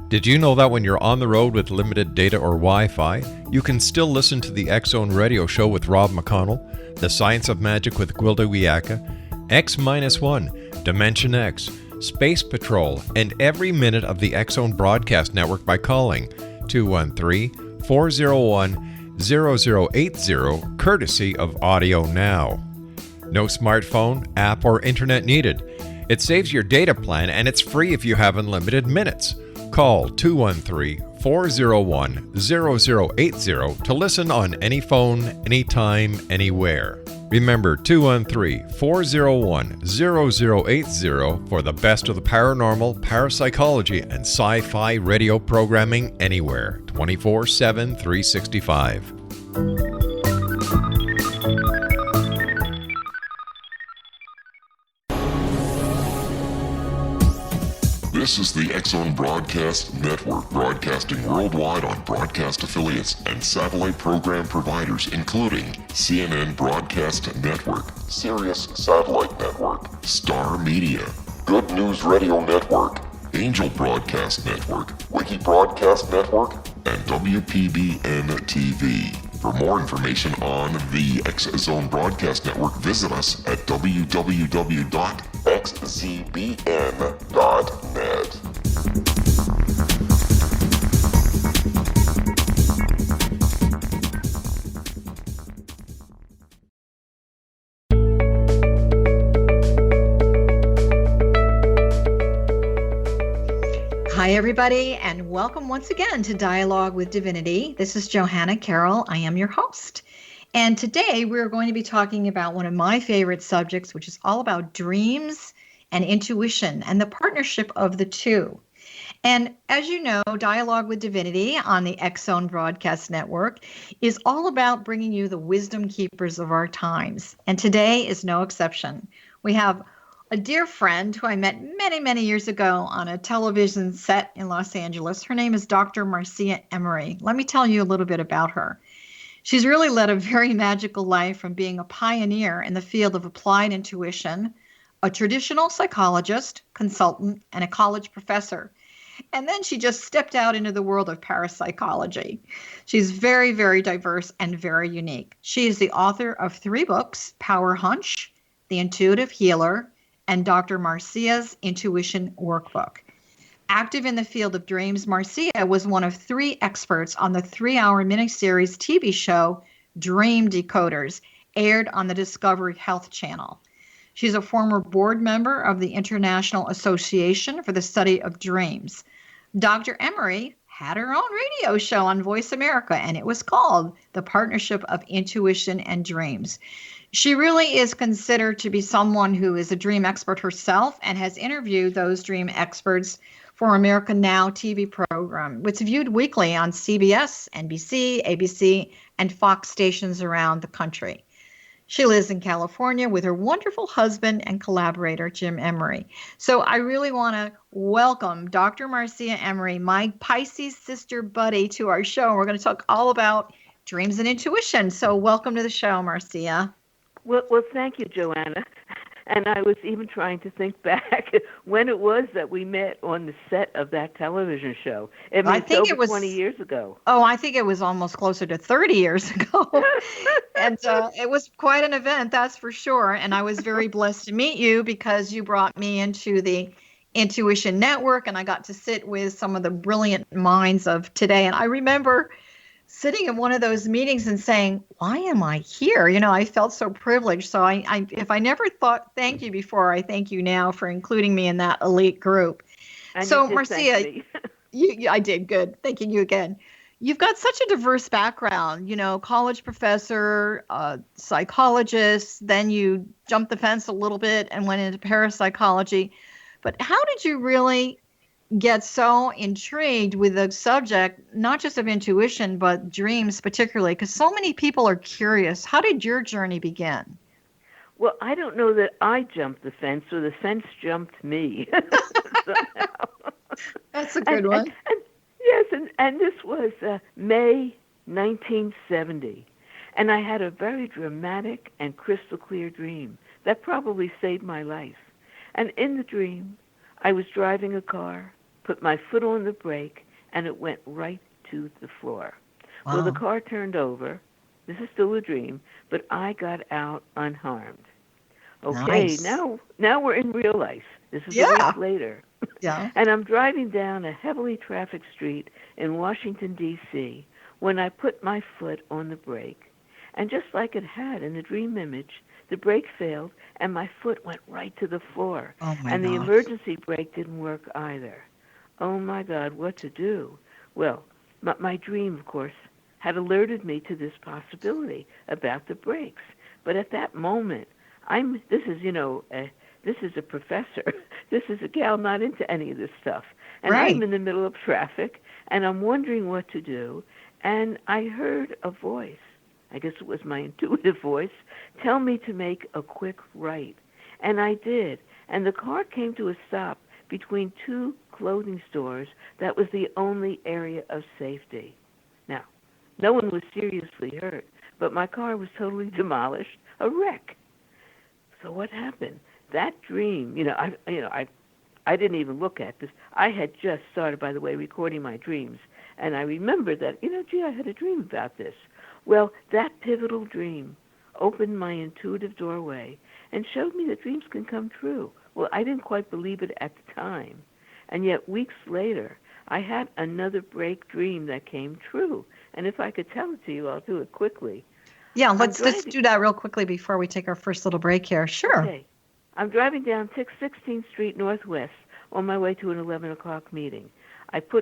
Did you know that when you're on the road with limited data or Wi-Fi, you can still listen to the X-Zone Radio Show with Rob McConnell, The Science of Magic with Gwilda Wiyaka, X-1, Dimension X, Space Patrol, and every minute of the X-Zone broadcast network by calling 213-401-0080, courtesy of Audio Now. No smartphone, app, or internet needed. It saves your data plan and it's free if you have unlimited minutes. Call 213-401-0080 to listen on any phone, anytime, anywhere. Remember 213-401-0080 for the best of the paranormal, parapsychology, and sci-fi radio programming anywhere, 24/7, 365. This is the X-Zone Broadcast Network, broadcasting worldwide on broadcast affiliates and satellite program providers, including CNN Broadcast Network, Sirius Satellite Network, Star Media, Good News Radio Network, Angel Broadcast Network, Wiki Broadcast Network, and WPBN TV. For more information on the X-Zone Broadcast Network, visit us at www.xzbn.net. Hi, everybody, and welcome once again to Dialogue with Divinity. This is Johanna Carroll. I am your host. And today we're going to be talking about one of my favorite subjects, which is all about dreams and intuition and the partnership of the two. And as you know, Dialogue with Divinity on the X-Zone Broadcast Network is all about bringing you the wisdom keepers of our times. And today is no exception. We have a dear friend who I met many, many years ago on a television set in Los Angeles. Her name is Dr. Marcia Emery. Let me tell you a little bit about her. She's really led a very magical life, from being a pioneer in the field of applied intuition, a traditional psychologist, consultant, and a college professor. And then she just stepped out into the world of parapsychology. She's very, very diverse and very unique. She is the author of 3 books, Power Hunch, The Intuitive Healer, and Dr. Marcia's Intuition Workbook. Active in the field of dreams, Marcia was one of 3 experts on the 3-hour miniseries TV show Dream Decoders, aired on the Discovery Health Channel. She's a former board member of the International Association for the Study of Dreams. Dr. Emery had her own radio show on Voice America, and it was called The Partnership of Intuition and Dreams. She really is considered to be someone who is a dream expert herself and has interviewed those dream experts for America Now TV program, which is viewed weekly on CBS, NBC, ABC, and Fox stations around the country. She lives in California with her wonderful husband and collaborator, Jim Emery. So I really want to welcome Dr. Marcia Emery, my Pisces sister buddy, to our show. We're going to talk all about dreams and intuition. So welcome to the show, Marcia. Well, thank you, Joanna. And I was even trying to think back when it was that we met on the set of that television show. I think it was 20 years ago. Oh, I think it was almost closer to 30 years ago. And it was quite an event, that's for sure. And I was very blessed to meet you because you brought me into the Intuition Network, and I got to sit with some of the brilliant minds of today. And I remember sitting in one of those meetings and saying, why am I here? You know, I felt so privileged. So if I never thought thank you before, I thank you now for including me in that elite group. And so Marcia, I did good. Thanking you again. You've got such a diverse background, you know, college professor, psychologist, then you jumped the fence a little bit and went into parapsychology. But how did you really get so intrigued with the subject, not just of intuition, but dreams particularly, because so many people are curious. How did your journey begin? Well, I don't know that I jumped the fence or the fence jumped me. That's a good one. Yes, and this was May 1970. And I had a very dramatic and crystal clear dream that probably saved my life. And in the dream, I was driving a car put my foot on the brake, and it went right to the floor. Wow. Well, the car turned over. This is still a dream, but I got out unharmed. Okay, nice. now we're in real life. This is a week later. Yeah. And I'm driving down a heavily trafficked street in Washington, D.C., when I put my foot on the brake. And just like it had in the dream image, the brake failed, and my foot went right to the floor. Oh, my and gosh. the emergency brake didn't work either. Oh, my God, what to do? Well, my dream, of course, had alerted me to this possibility about the brakes. But at that moment, this is a professor. This is a gal not into any of this stuff. And right. I'm in the middle of traffic, and I'm wondering what to do. And I heard a voice, I guess it was my intuitive voice, tell me to make a quick right. And I did. And the car came to a stop between two clothing stores. That was the only area of safety. Now, no one was seriously hurt, but my car was totally demolished, a wreck. So what happened? That dream, I didn't even look at this. I had just started, by the way, recording my dreams, and I remembered that, I had a dream about this. Well, that pivotal dream opened my intuitive doorway and showed me that dreams can come true. Well, I didn't quite believe it at the time, and yet weeks later, I had another break dream that came true. And if I could tell it to you, I'll do it quickly. Yeah, let's do that real quickly before we take our first little break here. Sure. Okay. I'm driving down 16th Street Northwest on my way to an 11 o'clock meeting.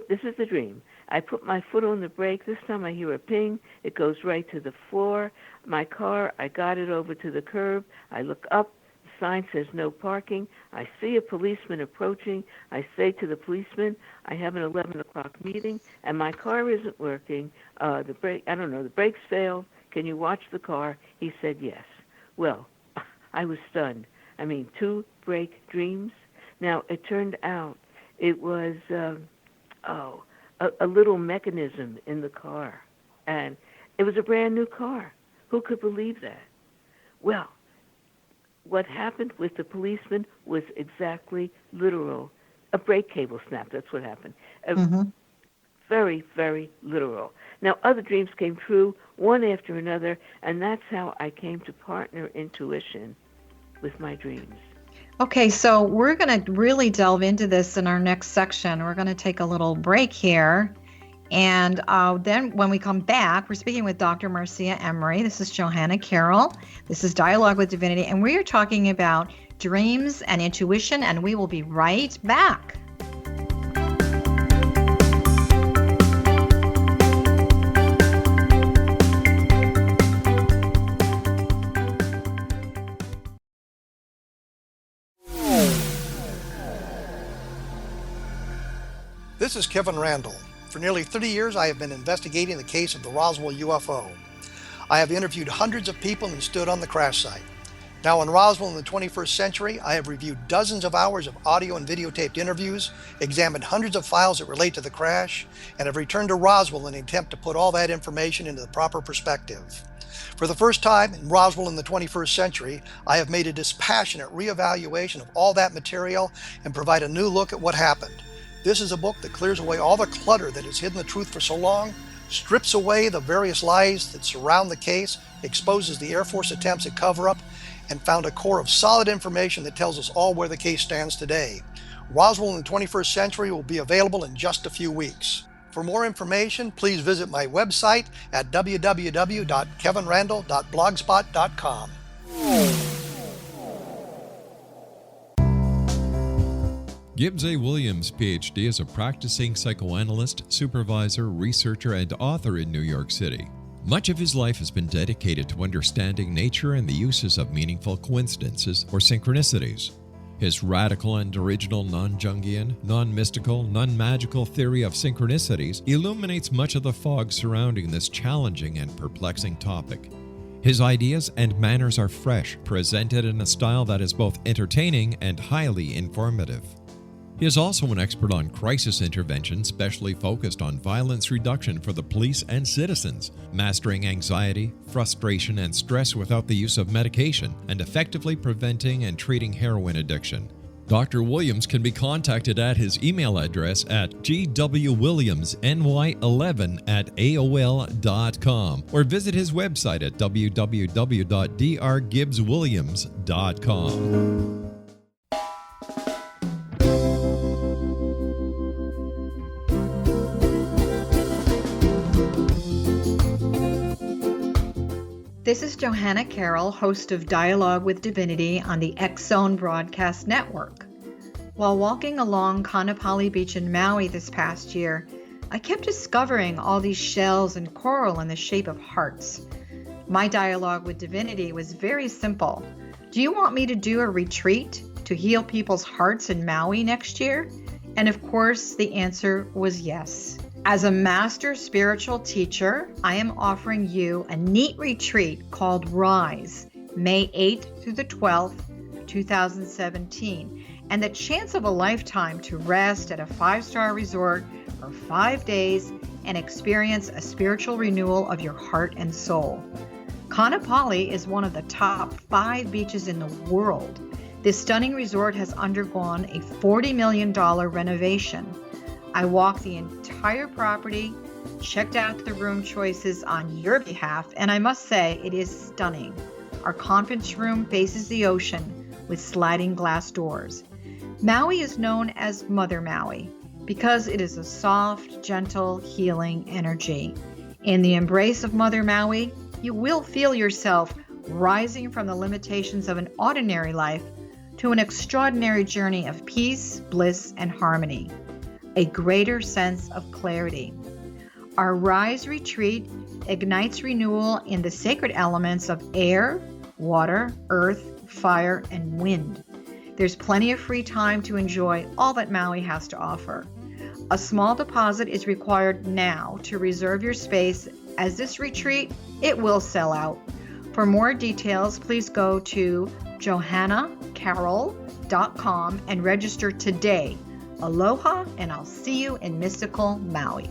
This is the dream. I put my foot on the brake. This time I hear a ping. It goes right to the floor. My car, I got it over to the curb. I look up. The sign says no parking. I see a policeman approaching. I say to the policeman, I have an 11 o'clock meeting, and my car isn't working. The brakes failed. Can you watch the car? He said yes. Well, I was stunned. 2 break dreams. Now, it turned out it was a little mechanism in the car. And it was a brand new car. Who could believe that? Well, what happened with the policeman was exactly literal. A brake cable snapped. That's what happened. Very, very literal. Now, other dreams came true, one after another, and that's how I came to partner intuition with my dreams. Okay, so we're going to really delve into this in our next section. We're going to take a little break here. And then when we come back, we're speaking with Dr. Marcia Emery. This is Johanna Carroll. This is Dialogue with Divinity. And we are talking about dreams and intuition, and we will be right back. This is Kevin Randall. For nearly 30 years, I have been investigating the case of the Roswell UFO. I have interviewed hundreds of people and stood on the crash site. Now in Roswell in the 21st century, I have reviewed dozens of hours of audio and videotaped interviews, examined hundreds of files that relate to the crash, and have returned to Roswell in an attempt to put all that information into the proper perspective. For the first time in Roswell in the 21st century, I have made a dispassionate reevaluation of all that material and provide a new look at what happened. This is a book that clears away all the clutter that has hidden the truth for so long, strips away the various lies that surround the case, exposes the Air Force attempts at cover-up, and found a core of solid information that tells us all where the case stands today. Roswell in the 21st century will be available in just a few weeks. For more information, please visit my website at www.kevinrandall.blogspot.com. Gibbs A. Williams, Ph.D., is a practicing psychoanalyst, supervisor, researcher, and author in New York City. Much of his life has been dedicated to understanding nature and the uses of meaningful coincidences or synchronicities. His radical and original non-Jungian, non-mystical, non-magical theory of synchronicities illuminates much of the fog surrounding this challenging and perplexing topic. His ideas and manners are fresh, presented in a style that is both entertaining and highly informative. He is also an expert on crisis intervention, specially focused on violence reduction for the police and citizens, mastering anxiety, frustration, and stress without the use of medication, and effectively preventing and treating heroin addiction. Dr. Williams can be contacted at his email address at gwwilliamsny11@aol.com or visit his website at www.drgibbswilliams.com. This is Johanna Carroll, host of Dialogue with Divinity on the X-Zone Broadcast Network. While walking along Kaanapali Beach in Maui this past year, I kept discovering all these shells and coral in the shape of hearts. My dialogue with Divinity was very simple. Do you want me to do a retreat to heal people's hearts in Maui next year? And of course, the answer was yes. As a master spiritual teacher, I am offering you a neat retreat called Rise, May 8th through the 12th, 2017, and the chance of a lifetime to rest at a 5-star resort for 5 days and experience a spiritual renewal of your heart and soul. Kaanapali is one of the top 5 beaches in the world. This stunning resort has undergone a $40 million renovation. I walked the entire property, checked out the room choices on your behalf, and I must say it is stunning. Our conference room faces the ocean with sliding glass doors. Maui is known as Mother Maui because it is a soft, gentle, healing energy. In the embrace of Mother Maui, you will feel yourself rising from the limitations of an ordinary life to an extraordinary journey of peace, bliss, and harmony. A greater sense of clarity. Our Rise retreat ignites renewal in the sacred elements of air, water, earth, fire, and wind. There's plenty of free time to enjoy all that Maui has to offer. A small deposit is required now to reserve your space, as this retreat, it will sell out. For more details, please go to johannacarroll.com and register today. Aloha, and I'll see you in mystical Maui.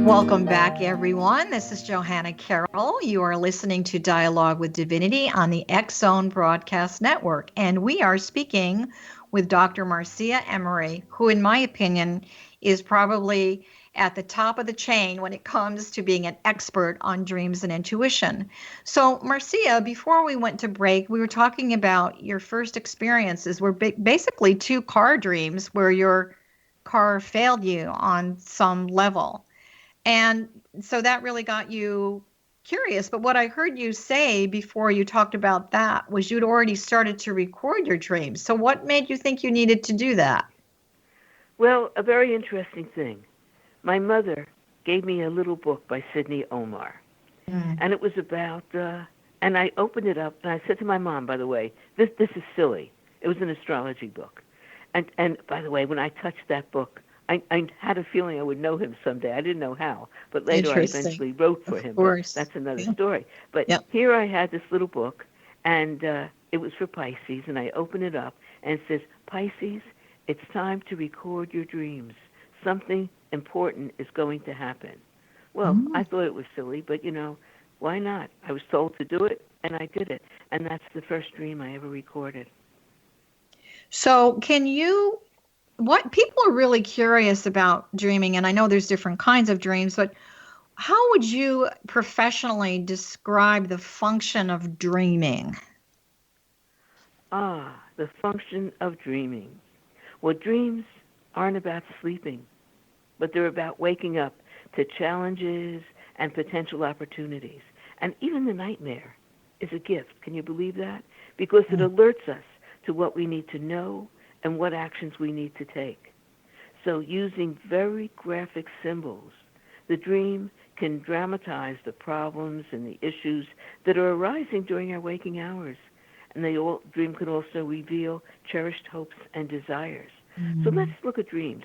Welcome back, everyone. This is Johanna Carroll. You are listening to Dialogue with Divinity on the X-Zone Broadcast Network, and we are speaking with Dr. Marcia Emery, who, in my opinion, is probably at the top of the chain when it comes to being an expert on dreams and intuition. So, Marcia, before we went to break, we were talking about your first experiences were basically 2 car dreams where your car failed you on some level. And so that really got you curious. But what I heard you say before you talked about that was you'd already started to record your dreams. So what made you think you needed to do that? Well, a very interesting thing. My mother gave me a little book by Sidney Omar. And it was about, and I opened it up, and I said to my mom, by the way, this is silly. It was an astrology book. And by the way, when I touched that book, I had a feeling I would know him someday. I didn't know how, but later I eventually wrote for him. That's another story. But here I had this little book, and it was for Pisces, and I opened it up, and it says, Pisces, it's time to record your dreams. Something important is going to happen. Well, I thought it was silly, but, why not? I was told to do it, and I did it. And that's the first dream I ever recorded. So what people are really curious about dreaming, and I know there's different kinds of dreams, but how would you professionally describe the function of dreaming? The function of dreaming. Well, dreams aren't about sleeping, but they're about waking up to challenges and potential opportunities. And even the nightmare is a gift. Can you believe that? Because it alerts us to what we need to know and what actions we need to take. So using very graphic symbols, the dream can dramatize the problems and the issues that are arising during our waking hours. And the dream could also reveal cherished hopes and desires. So let's look at dreams.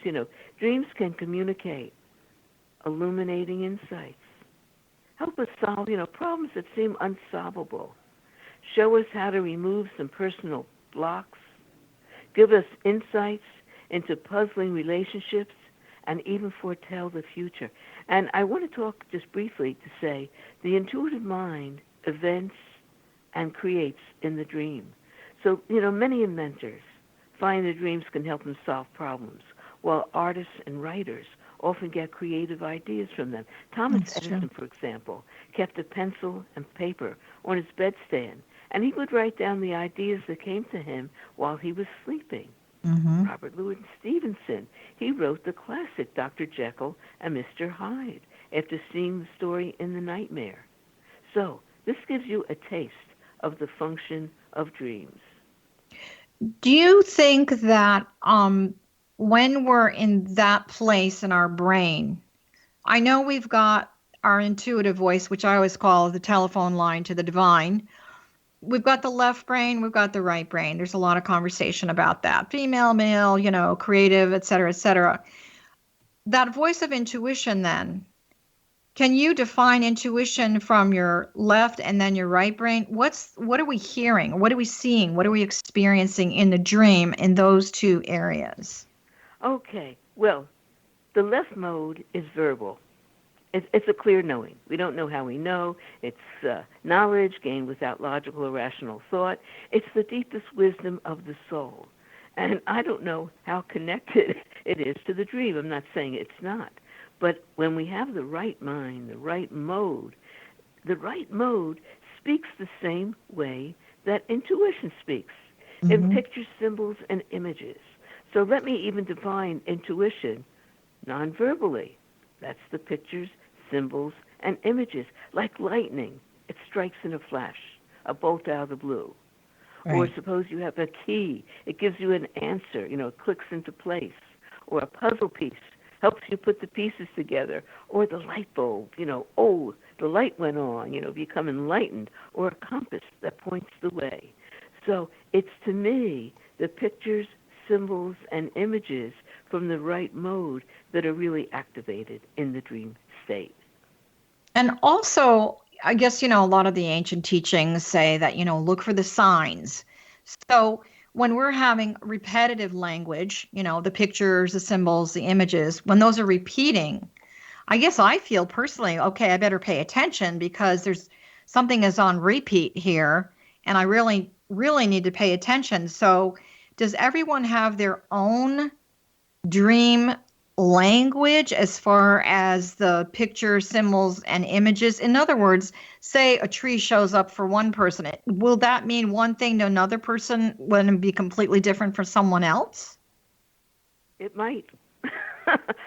Dreams can communicate illuminating insights, help us solve, problems that seem unsolvable, show us how to remove some personal blocks, give us insights into puzzling relationships, and even foretell the future. And I want to talk just briefly to say the intuitive mind invents and creates in the dream. So, many inventors find their dreams can help them solve problems, while artists and writers often get creative ideas from them. Thomas Edison, for example, kept a pencil and paper on his bedstand, and he would write down the ideas that came to him while he was sleeping. Mm-hmm. Robert Louis Stevenson, he wrote the classic Dr. Jekyll and Mr. Hyde after seeing the story in The Nightmare. So this gives you a taste of the function of dreams. Do you think that when we're in that place in our brain, I know we've got our intuitive voice, which I always call the telephone line to the divine. We've got the left brain, we've got the right brain. There's a lot of conversation about that. Female, male, creative, et cetera, et cetera. That voice of intuition then, can you define intuition from your left and then your right brain? What are we hearing? What are we seeing? What are we experiencing in the dream in those two areas? Okay. Well, the left mode is verbal. It's a clear knowing. We don't know how we know. It's knowledge gained without logical or rational thought. It's the deepest wisdom of the soul. And I don't know how connected it is to the dream. I'm not saying it's not. But when we have the right mind, the right mode speaks the same way that intuition speaks, in pictures, symbols, and images. So let me even define intuition non-verbally. That's the pictures, symbols, and images. Like lightning, it strikes in a flash, a bolt out of the blue. Right. Or suppose you have a key. It gives you an answer, it clicks into place. Or a puzzle piece helps you put the pieces together. Or the light bulb, the light went on, become enlightened. Or a compass that points the way. So it's, to me, the pictures, symbols, and images from the right mode that are really activated in the dream state. And also, I guess, a lot of the ancient teachings say that, look for the signs. So when we're having repetitive language, the pictures, the symbols, the images, when those are repeating, I guess I feel personally, okay, I better pay attention because there's something is on repeat here and I really, really need to pay attention. So does everyone have their own dream language as far as the pictures, symbols, and images? In other words, say a tree shows up for one person. Will that mean one thing to another person when it be completely different for someone else? It might.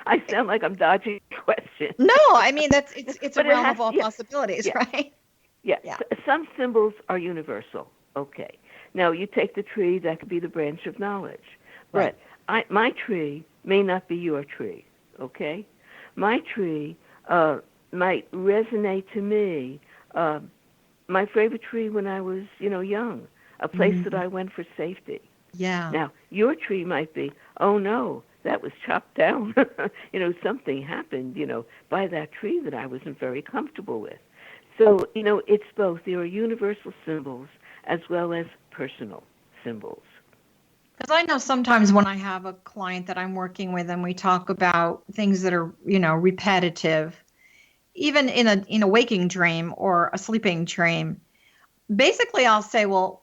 I sound like I'm dodging a question. No, I mean, it's a realm of all possibilities, right? Yeah. Some symbols are universal. Okay. Now, you take the tree, that could be the branch of knowledge. But right. My tree may not be your tree, okay? My tree might resonate to me. My favorite tree when I was, young, a place that I went for safety. Yeah. Now, your tree might be, oh, no, that was chopped down. Something happened, by that tree that I wasn't very comfortable with. So, it's both. There are universal symbols as well as personal symbols. Because I know sometimes when I have a client that I'm working with and we talk about things that are, repetitive, even in a waking dream or a sleeping dream, basically I'll say, well,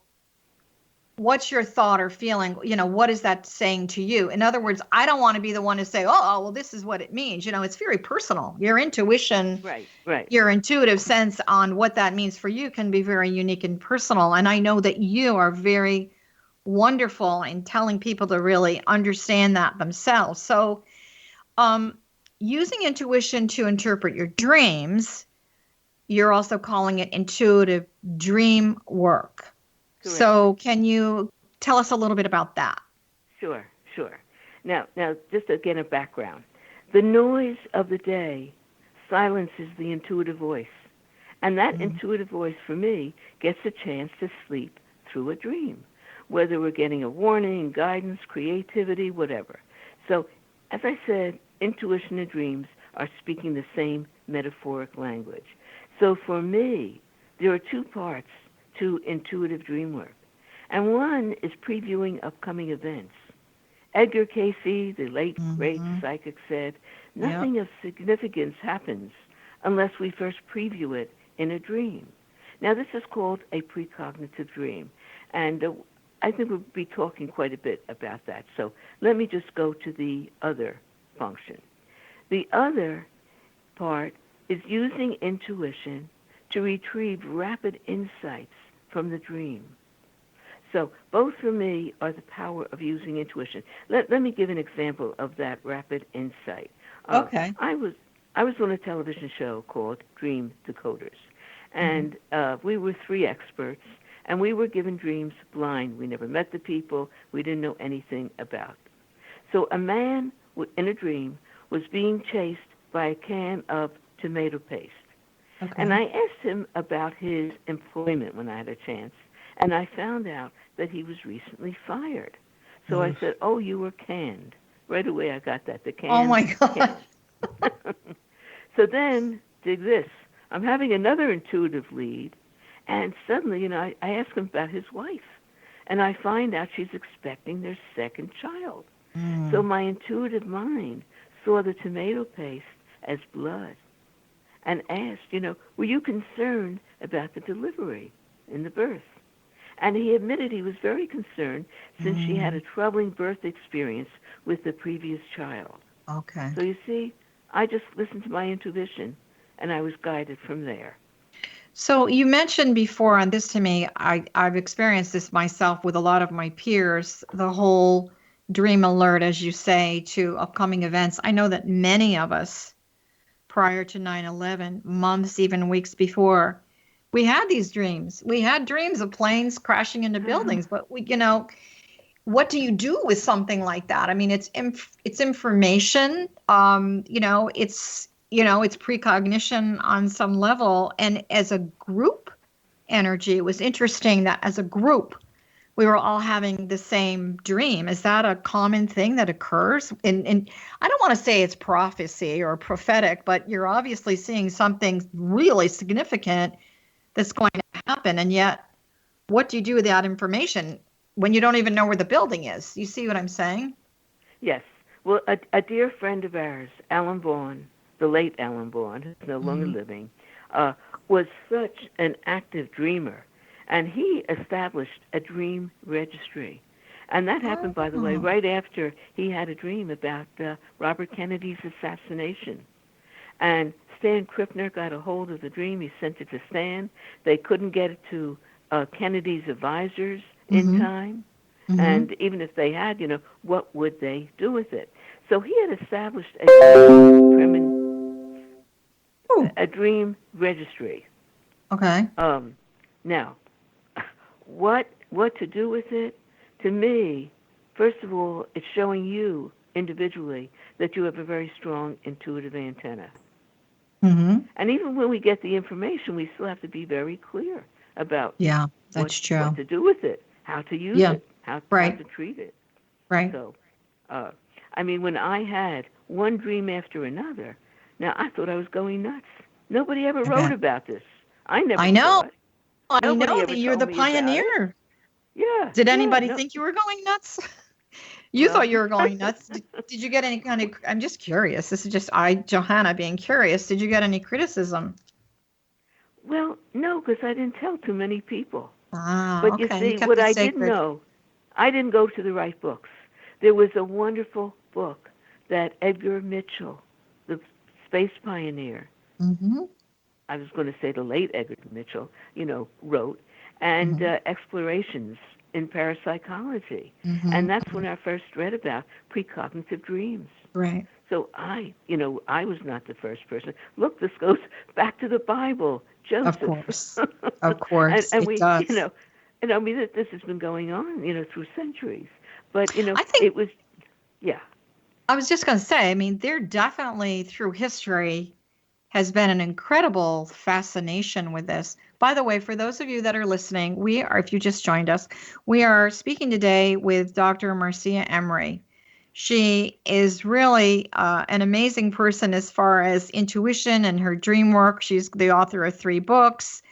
what's your thought or feeling? What is that saying to you? In other words, I don't want to be the one to say, oh, well, this is what it means. It's very personal. Your intuition, right. Your intuitive sense on what that means for you can be very unique and personal. And I know that you are very wonderful in telling people to really understand that themselves. So using intuition to interpret your dreams, you're also calling it intuitive dream work. Correct. So can you tell us a little bit about that? Sure. Now, just again, a background. The noise of the day silences the intuitive voice. And that intuitive voice, for me, gets a chance to sleep through a dream, whether we're getting a warning, guidance, creativity, whatever. So, as I said, intuition and dreams are speaking the same metaphoric language. So for me, there are two parts to intuitive dream work. and one is previewing upcoming events. Edgar Cayce, the late great psychic, said, "Nothing of significance happens unless we first preview it in a dream." Now, this is called a precognitive dream, and I think we'll be talking quite a bit about that. So let me just go to the other function. The other part is using intuition to retrieve rapid insights from the dream. So both for me are the power of using intuition. Let me give an example of that rapid insight. Okay. I was on a television show called Dream Decoders, and we were 3 experts, and we were given dreams blind. We never met the people. We didn't know anything about. So a man in a dream was being chased by a can of tomato paste. Okay. And I asked him about his employment when I had a chance, and I found out that he was recently fired. So I said, "Oh, you were canned." Right away I got that, the canned. Oh, my God. So then, dig this. I'm having another intuitive lead, and suddenly, I ask him about his wife, and I find out she's expecting their second child. So my intuitive mind saw the tomato paste as blood and asked, were you concerned about the delivery in the birth? And he admitted he was very concerned since she had a troubling birth experience with the previous child. Okay. So you see, I just listened to my intuition, and I was guided from there. So you mentioned before on this to me, I've experienced this myself with a lot of my peers, the whole dream alert, as you say, to upcoming events. I know that many of us, prior to 9/11, months, even weeks before, we had these dreams. We had dreams of planes crashing into buildings, but what do you do with something like that? I mean, it's information. It's precognition on some level. And as a group energy, it was interesting that as a group, we were all having the same dream. Is that a common thing that occurs? And I don't want to say it's prophecy or prophetic, but you're obviously seeing something really significant that's going to happen. And yet, what do you do with that information when you don't even know where the building is? You see what I'm saying? Yes. Well, a dear friend of ours, Alan Vaughan, the late Alan Vaughan, who's no longer living, was such an active dreamer. And he established a dream registry. And that happened, by the way, right after he had a dream about Robert Kennedy's assassination. And Stan Krippner got a hold of the dream. He sent it to Stan. They couldn't get it to Kennedy's advisors in time. And even if they had, what would they do with it? So he had established a dream registry. Okay. Now, what to do with it? To me, first of all, it's showing you individually that you have a very strong intuitive antenna. And even when we get the information, we still have to be very clear about what to do with it, how to use it, how to treat it. Right. So, when I had one dream after another, now I thought I was going nuts. Nobody ever wrote about this. I know. I know that you're the pioneer. Yeah. Did anybody think you were going nuts? You thought you were going nuts. Did you get any kind of, I'm just curious. This is just Johanna being curious. Did you get any criticism? Well, no, because I didn't tell too many people. But you see, what I didn't know, I didn't go to the right books. There was a wonderful book that Edgar Mitchell, the space pioneer, I was going to say the late Edgar Mitchell, wrote, and Explorations in Parapsychology. And that's when I first read about precognitive dreams. Right. So I was not the first person. Look, this goes back to the Bible, Joseph. Of course. and it we, does. This has been going on, through centuries. But, I think it was, I was just going to say, there definitely through history has been an incredible fascination with this. By the way, for those of you that are listening, if you just joined us, we are speaking today with Dr. Marcia Emery. She is really an amazing person as far as intuition and her dream work. She's the author of 3 books.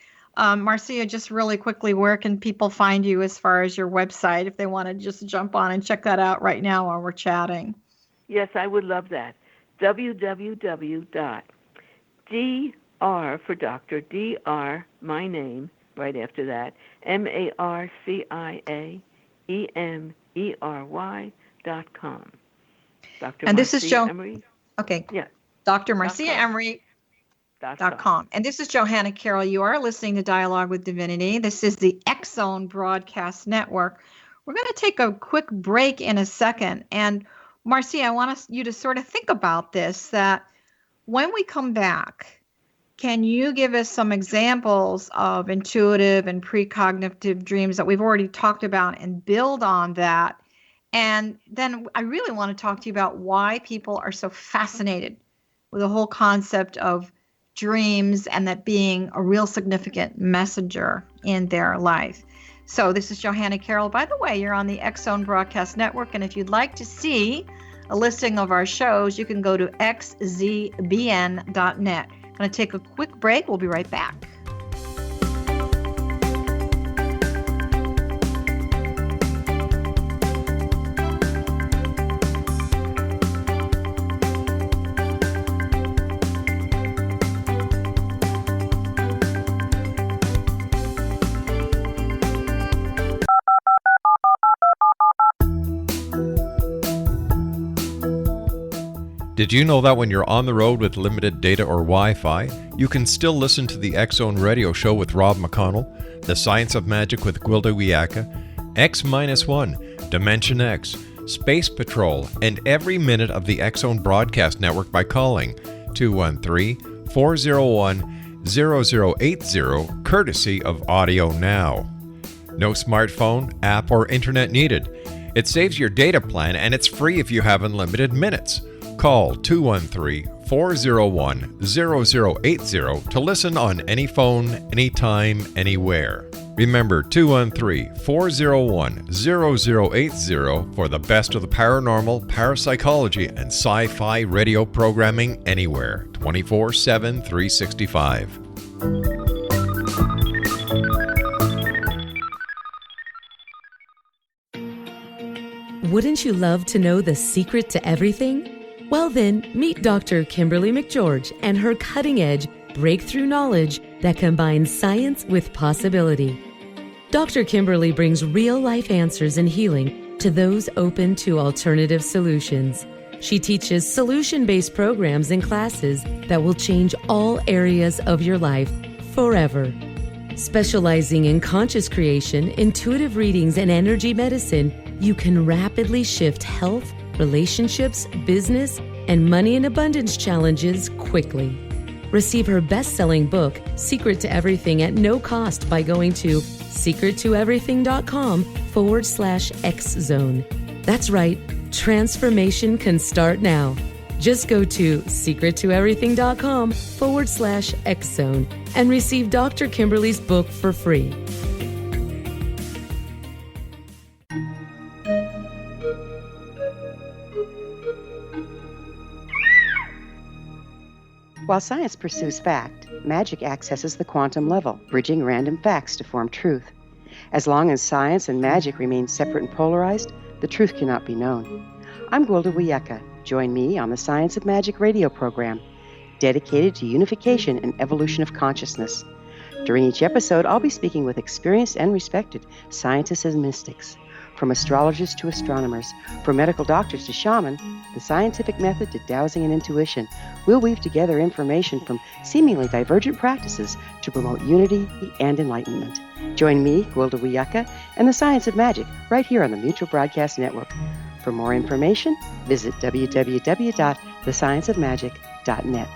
Marcia, just really quickly, where can people find you as far as your website if they want to just jump on and check that out right now while we're chatting? Yes, I would love that. www.dr for doctor, dr, my name, right after that, MarciaEmery.com. Dr. And this is Marcia Joe. Emery. Okay. Yeah. Dr. Marcia Emery. .com. And this is Johanna Carroll. You are listening to Dialogue with Divinity. This is the X-Zone Broadcast Network. We're going to take a quick break in a second. And Marcia, I want you to sort of think about this, that when we come back, can you give us some examples of intuitive and precognitive dreams that we've already talked about and build on that? And then I really want to talk to you about why people are so fascinated with the whole concept of dreams and that being a real significant messenger in their life. So this is Johanna Carroll. By the way, you're on the X-Zone Broadcast Network, and if you'd like to see a listing of our shows, you can go to xzbn.net. I'm going to take a quick break. We'll be right back. Did you know that when you're on the road with limited data or Wi-Fi, you can still listen to the X-Zone Radio Show with Rob McConnell, The Science of Magic with Gwilda Wiyaka, X-1, Dimension X, Space Patrol, and every minute of the X-Zone Broadcast Network by calling 213-401-0080, courtesy of Audio Now. No smartphone, app, or internet needed. It saves your data plan and it's free if you have unlimited minutes. Call 213-401-0080 to listen on any phone, anytime, anywhere. Remember 213-401-0080 for the best of the paranormal, parapsychology, and sci-fi radio programming anywhere, 24/7, 365. Wouldn't you love to know the secret to everything? Well then, meet Dr. Kimberly McGeorge and her cutting-edge breakthrough knowledge that combines science with possibility. Dr. Kimberly brings real-life answers and healing to those open to alternative solutions. She teaches solution-based programs and classes that will change all areas of your life forever. Specializing in conscious creation, intuitive readings, and energy medicine, you can rapidly shift health, relationships, business, and money and abundance challenges quickly. Receive her best-selling book, Secret to Everything, at no cost by going to secrettoeverything.com/X-Zone. That's right, transformation can start now. Just go to secrettoeverything.com/X-Zone and receive Dr. Kimberly's book for free. While science pursues fact, magic accesses the quantum level, bridging random facts to form truth. As long as science and magic remain separate and polarized, the truth cannot be known. I'm Gwilda Wiyaka. Join me on the Science of Magic radio program, dedicated to unification and evolution of consciousness. During each episode, I'll be speaking with experienced and respected scientists and mystics. From astrologers to astronomers, from medical doctors to shaman, the scientific method to dowsing and intuition, we'll weave together information from seemingly divergent practices to promote unity and enlightenment. Join me, Gwilda Wiyaka, and the Science of Magic right here on the Mutual Broadcast Network. For more information, visit www.thescienceofmagic.net.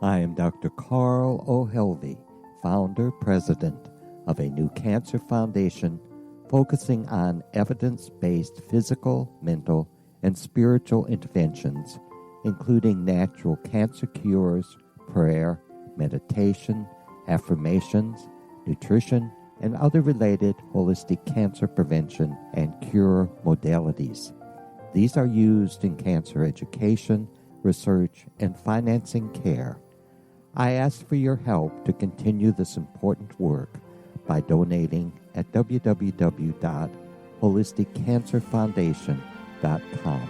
I am Dr. Carl O'Helvey, founder, president of a new cancer foundation focusing on evidence-based physical, mental, and spiritual interventions, including natural cancer cures, prayer, meditation, affirmations, nutrition, and other related holistic cancer prevention and cure modalities. These are used in cancer education, research, and financing care. I ask for your help to continue this important work by donating at www.holisticcancerfoundation.com.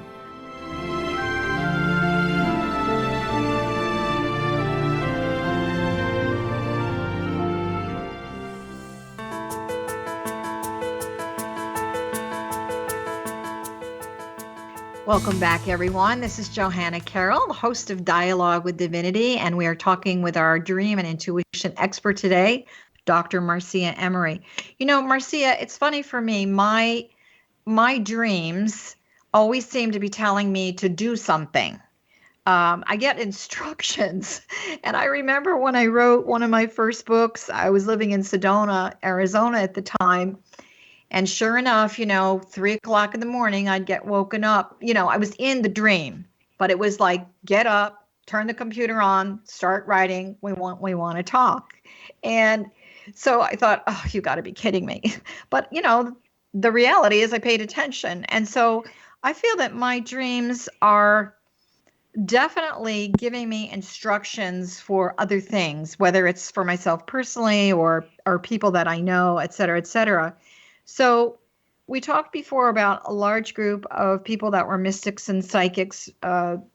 Welcome back, everyone. This is Johanna Carroll, the host of Dialogue with Divinity, and we are talking with our dream and intuition expert today, Dr. Marcia Emery. You know, Marcia, it's funny for me. My dreams always seem to be telling me to do something. I get instructions. And I remember when I wrote one of my first books, I was living in Sedona, Arizona at the time. And sure enough, 3:00 in the morning, I'd get woken up. I was in the dream, but it was like, get up, turn the computer on, start writing. We want to talk. And so I thought, oh, you got to be kidding me. But, the reality is I paid attention. And so I feel that my dreams are definitely giving me instructions for other things, whether it's for myself personally or people that I know, et cetera, et cetera. So we talked before about a large group of people that were mystics and psychics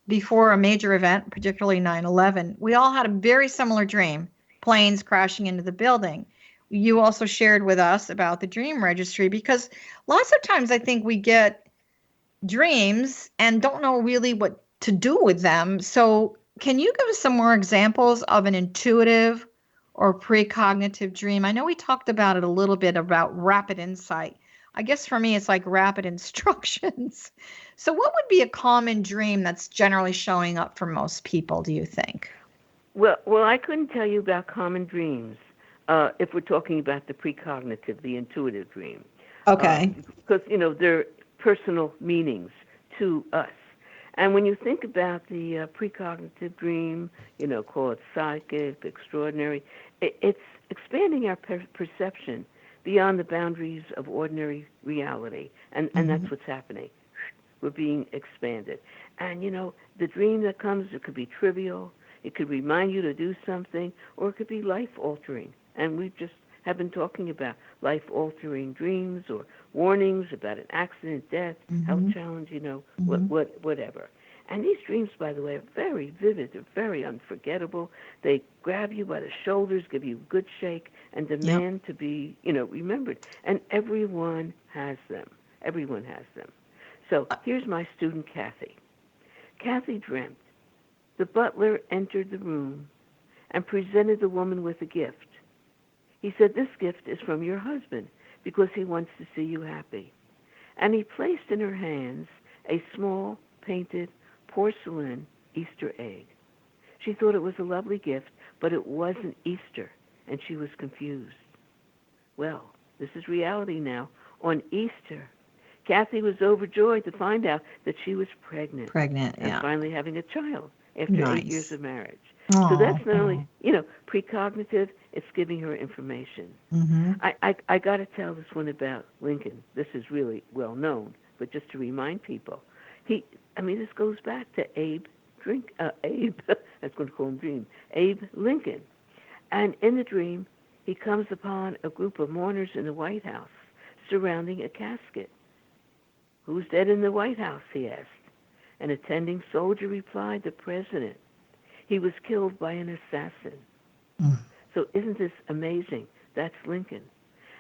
before a major event, particularly 9/11. We all had a very similar dream, planes crashing into the building. You also shared with us about the dream registry, because lots of times I think we get dreams and don't know really what to do with them. So can you give us some more examples of an intuitive or precognitive dream? I know we talked about it a little bit about rapid insight. I guess for me, it's like rapid instructions. So what would be a common dream that's generally showing up for most people, do you think? Well, I couldn't tell you about common dreams if we're talking about the precognitive, the intuitive dream. Okay. Because, they're personal meanings to us. And when you think about the precognitive dream, call it psychic, extraordinary, it's expanding our perception beyond the boundaries of ordinary reality. And that's what's happening. We're being expanded. And, the dream that comes, it could be trivial, it could remind you to do something, or it could be life-altering. And we just have been talking about life-altering dreams or warnings about an accident, death, health challenge, whatever. And these dreams, by the way, are very vivid. They're very unforgettable. They grab you by the shoulders, give you a good shake, and demand to be, remembered. And everyone has them. Everyone has them. So here's my student, Kathy. Kathy dreamt. The butler entered the room and presented the woman with a gift. He said, "This gift is from your husband because he wants to see you happy." And he placed in her hands a small, painted, porcelain Easter egg. She thought it was a lovely gift, but it wasn't Easter, and she was confused. Well, this is reality now. On Easter, Kathy was overjoyed to find out that she was pregnant. And finally having a child after 8 years of marriage. Aww. So that's not only, precognitive, it's giving her information. I got to tell this one about Lincoln. This is really well known, but just to remind people, this goes back to Abe, I was going to call him Dream, Abe Lincoln. And in the dream, he comes upon a group of mourners in the White House surrounding a casket. "Who's dead in the White House?" he asked. An attending soldier replied, "The president. He was killed by an assassin." So isn't this amazing? That's Lincoln.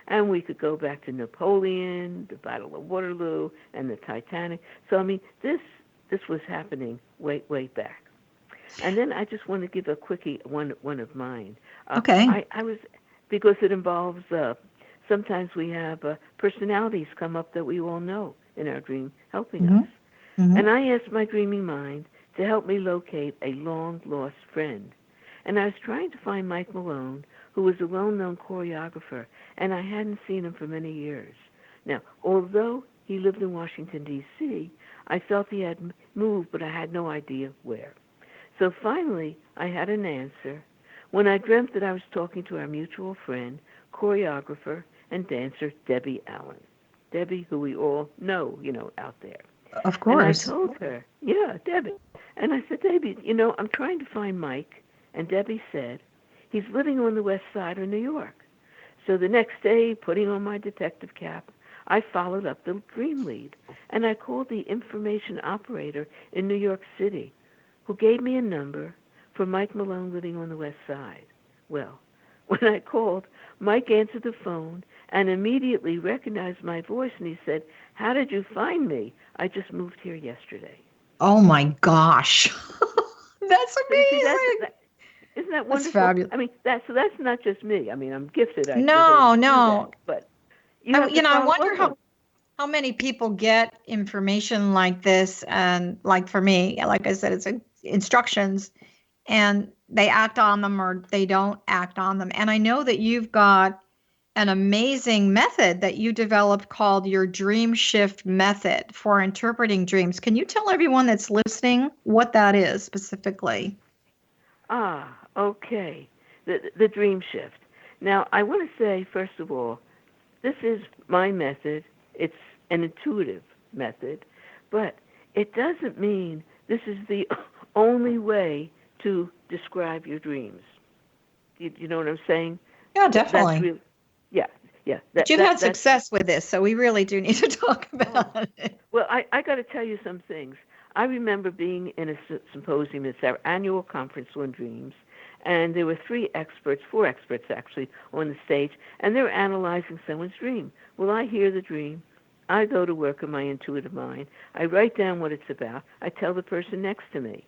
And we could go back to Napoleon, the Battle of Waterloo, and the Titanic. So, this was happening way back. And then I just want to give a quickie, one of mine. Okay. I was, because it involves, sometimes we have personalities come up that we all know in our dream helping us. And I asked my dreaming mind to help me locate a long-lost friend. And I was trying to find Mike Malone, who was a well-known choreographer, and I hadn't seen him for many years. Now, although he lived in Washington, D.C., I felt he had moved, but I had no idea where. So finally, I had an answer when I dreamt that I was talking to our mutual friend choreographer and dancer Debbie Allen. Debbie, who we all know, out there. Of course. And I told her, yeah, Debbie. And I said, Debbie, I'm trying to find Mike. And Debbie said, he's living on the west side of New York. So the next day, putting on my detective cap, I followed up the dream lead. And I called the information operator in New York City, who gave me a number for Mike Malone living on the west side. Well, when I called, Mike answered the phone and immediately recognized my voice, and he said, how did you find me? I just moved here yesterday. Oh my gosh. That's amazing. Isn't that wonderful? That's fabulous. I mean, that's not just me. I mean, I'm gifted. No. But I wonder how many people get information like this, and like for me, like I said, it's instructions, and they act on them or they don't act on them. And I know that you've got an amazing method that you developed called your dream shift method for interpreting dreams. Can you tell everyone that's listening what that is specifically? Okay. The dream shift. Now, I want to say, first of all, this is my method. It's an intuitive method, but it doesn't mean this is the only way to describe your dreams. You know what I'm saying? Yeah, definitely. Yeah. But you've had success with this, so we really do need to talk about it. Well, I got to tell you some things. I remember being in a symposium. It's our annual conference on dreams, and there were four experts actually, on the stage, and they were analyzing someone's dream. Well, I hear the dream. I go to work in my intuitive mind. I write down what it's about. I tell the person next to me.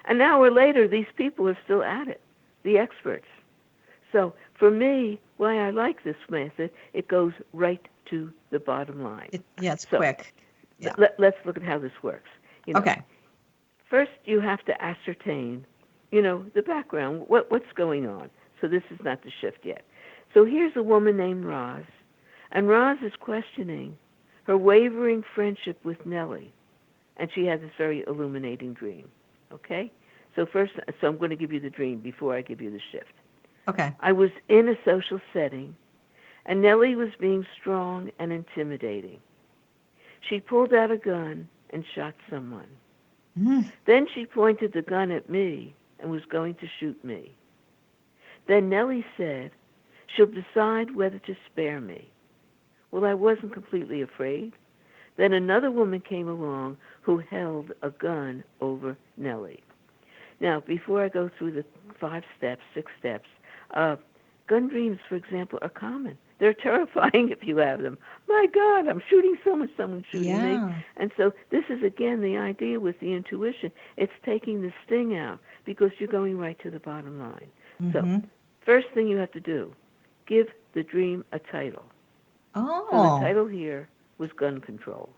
An hour later, these people are still at it, the experts. So for me, why I like this method, it goes right to the bottom line. It's quick. Yeah. Let's look at how this works. Okay. First, you have to ascertain, the background, what's going on. So this is not the shift yet. So here's a woman named Roz, and Roz is questioning her wavering friendship with Nellie, and she has this very illuminating dream. Okay? So I'm going to give you the dream before I give you the shift. Okay. I was in a social setting, and Nellie was being strong and intimidating. She pulled out a gun and shot someone. Then she pointed the gun at me and was going to shoot me. Then Nellie said, she'll decide whether to spare me. Well, I wasn't completely afraid. Then another woman came along who held a gun over Nellie. Now, before I go through the 6 steps, gun dreams, for example, are common. They're terrifying if you have them. My God, I'm shooting someone's shooting me. And so this is, again, the idea with the intuition. It's taking the sting out because you're going right to the bottom line. So first thing you have to do, give the dream a title. Oh. So the title here was gun control.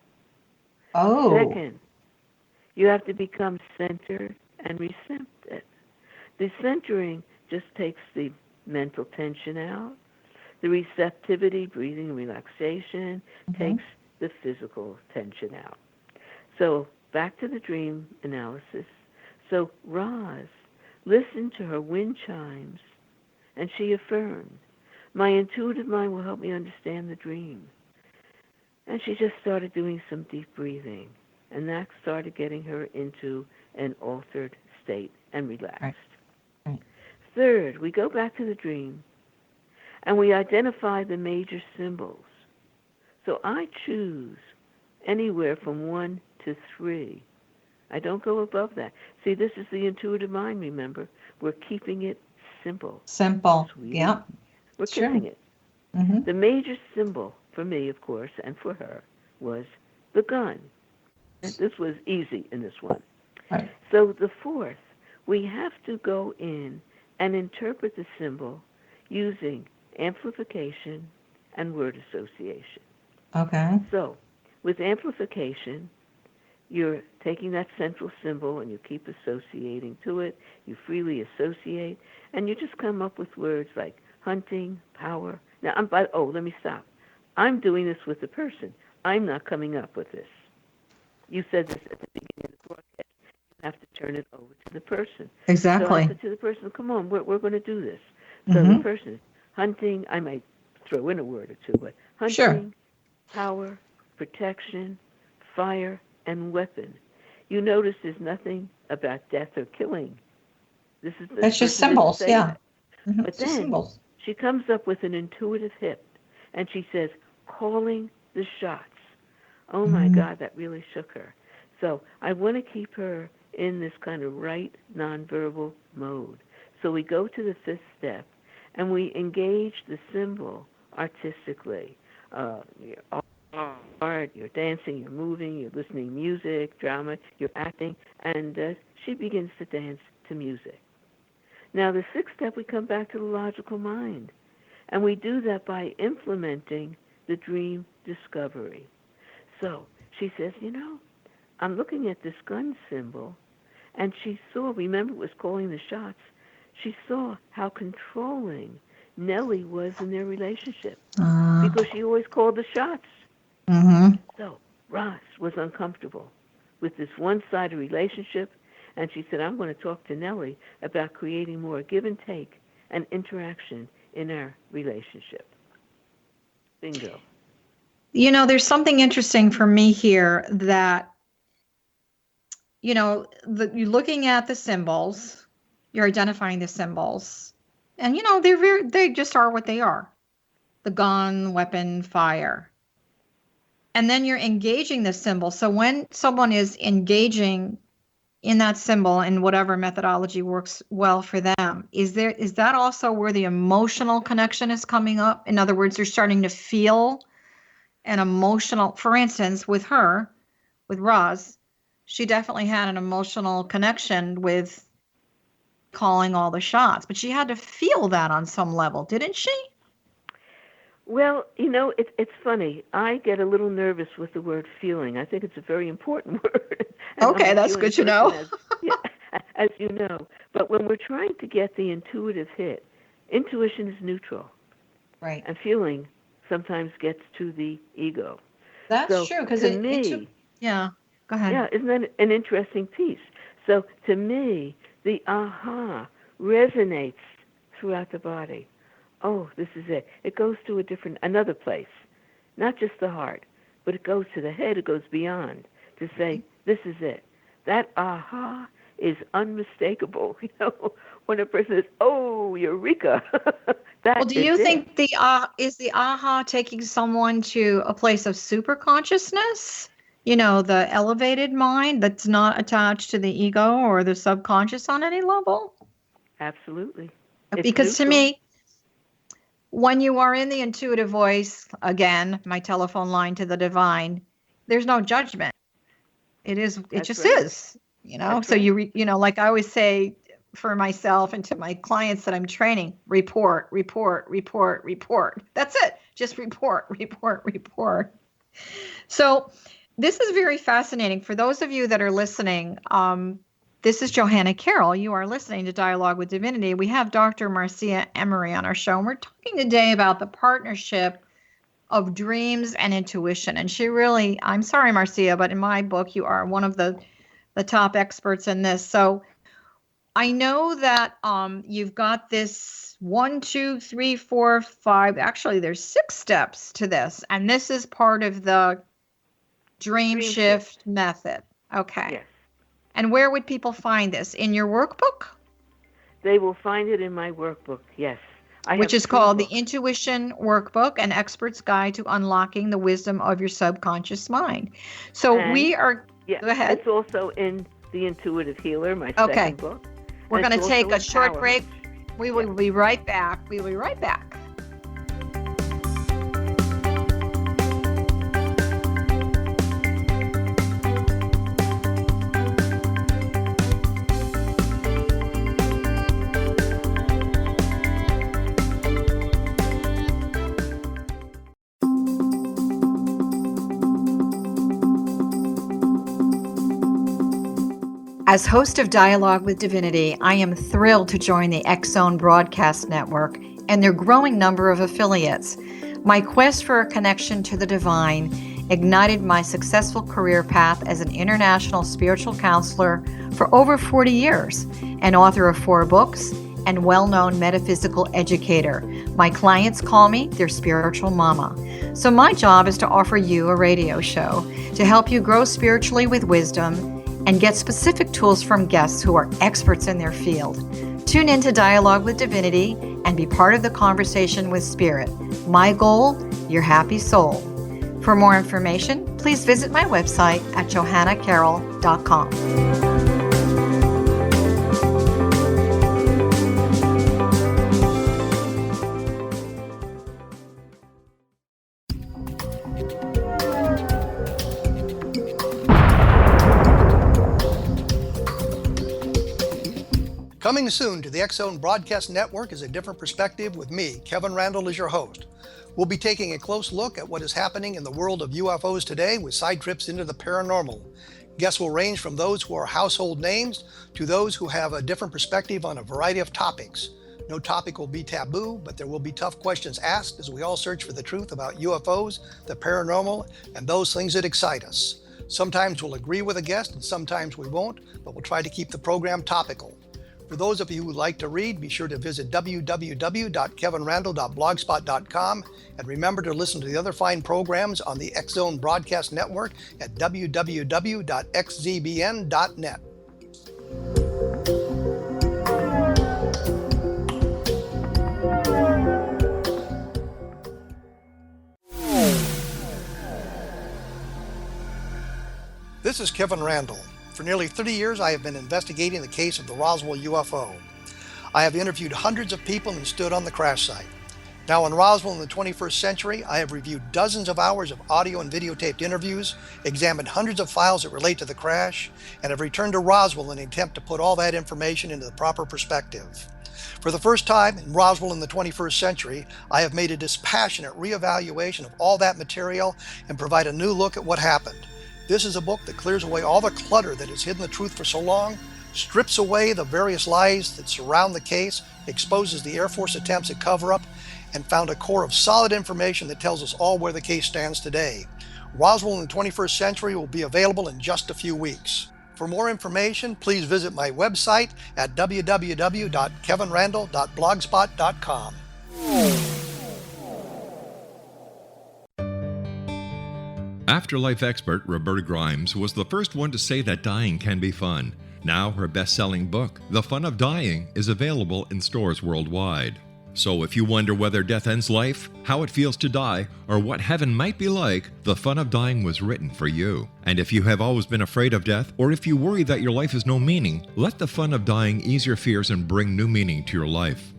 Oh. Second, you have to become centered and receptive. The centering just takes the mental tension out. The receptivity, breathing, relaxation, takes the physical tension out. So back to the dream analysis. So Roz listened to her wind chimes, and she affirmed, my intuitive mind will help me understand the dream. And she just started doing some deep breathing, and that started getting her into an altered state and relaxed. Right. Third, we go back to the dream, and we identify the major symbols. So I choose anywhere from 1 to 3. I don't go above that. See, this is the intuitive mind, remember. We're keeping it simple. Simple. Sweet. Yeah. We're keeping it. The major symbol for me, of course, and for her, was the gun. This was easy in this one. Right. So the fourth, we have to go in and interpret the symbol using amplification and word association. Okay. So with amplification, you're taking that central symbol and you keep associating to it. You freely associate, and you just come up with words like hunting, power. Now, let me stop. I'm doing this with the person. I'm not coming up with this. You said this at the beginning of the broadcast. You have to turn it over to the person. Exactly. So I said to the person, come on, we're going to do this. So the person, hunting, I might throw in a word or two, but hunting, Sure. power, protection, fire, and weapon. You notice there's nothing about death or killing. This That's just person didn't symbols, say yeah. that. Mhm, But it's just then symbols. she comes up with an intuitive hit, and she says, calling the shots. Oh my Mhm. God, that really shook her. So I want to keep her in this kind of right nonverbal mode. So we go to the fifth step, and we engage the symbol artistically. You're art, you're dancing, you're moving, you're listening to music, drama, you're acting, and she begins to dance to music. Now, the sixth step, we come back to the logical mind, and we do that by implementing the dream discovery. So she says, I'm looking at this gun symbol, and she saw, remember it was calling the shots, she saw how controlling Nellie was in their relationship because she always called the shots. Mhm. So Ross was uncomfortable with this one-sided relationship, and she said, I'm going to talk to Nellie about creating more give and take and interaction in our relationship. Bingo. There's something interesting for me here that, you're looking at the symbols, you're identifying the symbols, and, they just are what they are. The gun, weapon, fire. And then you're engaging the symbol. So when someone is engaging in that symbol and whatever methodology works well for them, is that also where the emotional connection is coming up? In other words, they're starting to feel an emotional, for instance, with Roz, she definitely had an emotional connection with calling all the shots, but she had to feel that on some level, didn't she? Well, it's funny. I get a little nervous with the word feeling. I think it's a very important word. And Okay, I'm a that's feeling good to person, know. as you know. But when we're trying to get the intuitive hit, intuition is neutral. Right. And feeling sometimes gets to the ego. That's So true, because to me, yeah, go ahead. yeah, isn't that an interesting piece? So to me, the aha resonates throughout the body. Oh, this is it. It goes to another place, not just the heart, but it goes to the head. It goes beyond to say, this is it. That aha is unmistakable. When a person says, oh, eureka, Well, do you think is the aha taking someone to a place of super consciousness? The elevated mind that's not attached to the ego or the subconscious on any level? Absolutely. It's Because to neutral. me, when you are in the intuitive voice, again, my telephone line to the divine, there's no judgment. It That's just right. is, That's so right. like I always say for myself and to my clients that I'm training, report, report, report, report. That's it. Just report, report, report. So this is very fascinating. For those of you that are listening, this is Johanna Carroll. You are listening to Dialogue with Divinity. We have Dr. Marcia Emery on our show, and we're talking today about the partnership of dreams and intuition. And she really, I'm sorry, Marcia, but in my book, you are one of the top experts in this. So I know that you've got this 1, 2, 3, 4, 5. Actually, there's 6 steps to this, and this is part of the Dream Shift method. Okay. Yes. And where would people find this? In your workbook? They will find it in my workbook, yes. Which is called the Intuition Workbook, An Expert's Guide to Unlocking the Wisdom of Your Subconscious Mind. So we are, go ahead. It's also in The Intuitive Healer, my second book. We're going to take a short break. We will be right back. We will be right back. As host of Dialogue with Divinity, I am thrilled to join the X-Zone Broadcast Network and their growing number of affiliates. My quest for a connection to the divine ignited my successful career path as an international spiritual counselor for over 40 years, and author of 4 books, and well-known metaphysical educator. My clients call me their spiritual mama. So my job is to offer you a radio show to help you grow spiritually with wisdom and get specific tools from guests who are experts in their field. Tune in to Dialogue with Divinity and be part of the conversation with Spirit. My goal, your happy soul. For more information, please visit my website at johannacarroll.com. Coming soon to the X-Zone Broadcast Network is A Different Perspective with me, Kevin Randall, as your host. We'll be taking a close look at what is happening in the world of UFOs today with side trips into the paranormal. Guests will range from those who are household names to those who have a different perspective on a variety of topics. No topic will be taboo, but there will be tough questions asked as we all search for the truth about UFOs, the paranormal, and those things that excite us. Sometimes we'll agree with a guest and sometimes we won't, but we'll try to keep the program topical. For those of you who would like to read, be sure to visit www.kevinrandall.blogspot.com and remember to listen to the other fine programs on the X-Zone Broadcast Network at www.xzbn.net. This is Kevin Randall. For nearly 30 years, I have been investigating the case of the Roswell UFO. I have interviewed hundreds of people and stood on the crash site. Now in Roswell in the 21st century, I have reviewed dozens of hours of audio and videotaped interviews, examined hundreds of files that relate to the crash, and have returned to Roswell in an attempt to put all that information into the proper perspective. For the first time in Roswell in the 21st century, I have made a dispassionate reevaluation of all that material and provide a new look at what happened. This is a book that clears away all the clutter that has hidden the truth for so long, strips away the various lies that surround the case, exposes the Air Force attempts at cover-up, and found a core of solid information that tells us all where the case stands today. Roswell in the 21st century will be available in just a few weeks. For more information, please visit my website at www.kevinrandall.blogspot.com. Afterlife expert Roberta Grimes was the first one to say that dying can be fun. Now her best-selling book, The Fun of Dying, is available in stores worldwide. So if you wonder whether death ends life, how it feels to die, or what heaven might be like, The Fun of Dying was written for you. And if you have always been afraid of death, or if you worry that your life has no meaning, let The Fun of Dying ease your fears and bring new meaning to your life.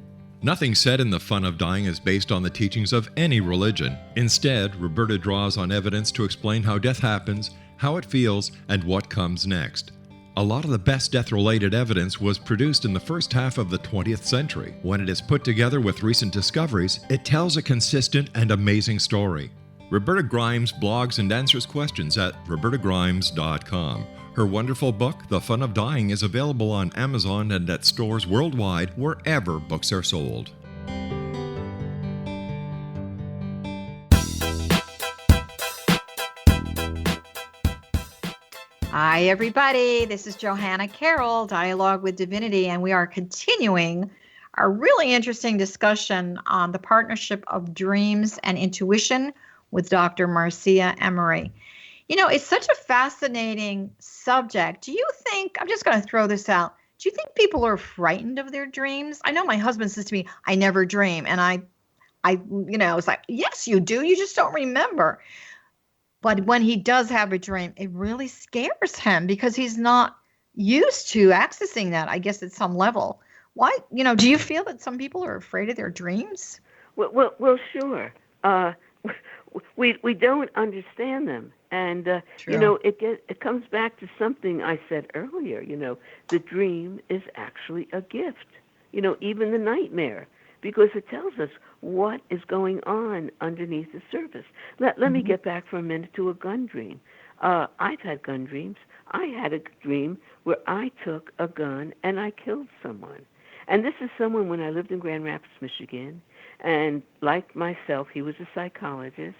Nothing said in The Fun of Dying is based on the teachings of any religion. Instead, Roberta draws on evidence to explain how death happens, how it feels, and what comes next. A lot of the best death-related evidence was produced in the first half of the 20th century. When it is put together with recent discoveries, it tells a consistent and amazing story. Roberta Grimes blogs and answers questions at robertagrimes.com. Her wonderful book, The Fun of Dying, is available on Amazon and at stores worldwide wherever books are sold. Hi, everybody. This is Johanna Carroll, Dialogue with Divinity, and we are continuing our really interesting discussion on the partnership of dreams and intuition with Dr. Marcia Emery. You know, it's such a fascinating subject. Do you think, I'm just going to throw this out, do you think people are frightened of their dreams? I know my husband says to me, I never dream. And I it's like, yes, you do. You just don't remember. But when he does have a dream, it really scares him because he's not used to accessing that, I guess, at some level. Why, do you feel that some people are afraid of their dreams? Well, sure. We don't understand them. And, it comes back to something I said earlier, the dream is actually a gift, even the nightmare, because it tells us what is going on underneath the surface. Let me get back for a minute to a gun dream. I've had gun dreams. I had a dream where I took a gun and I killed someone. And this is someone when I lived in Grand Rapids, Michigan, and like myself, he was a psychologist.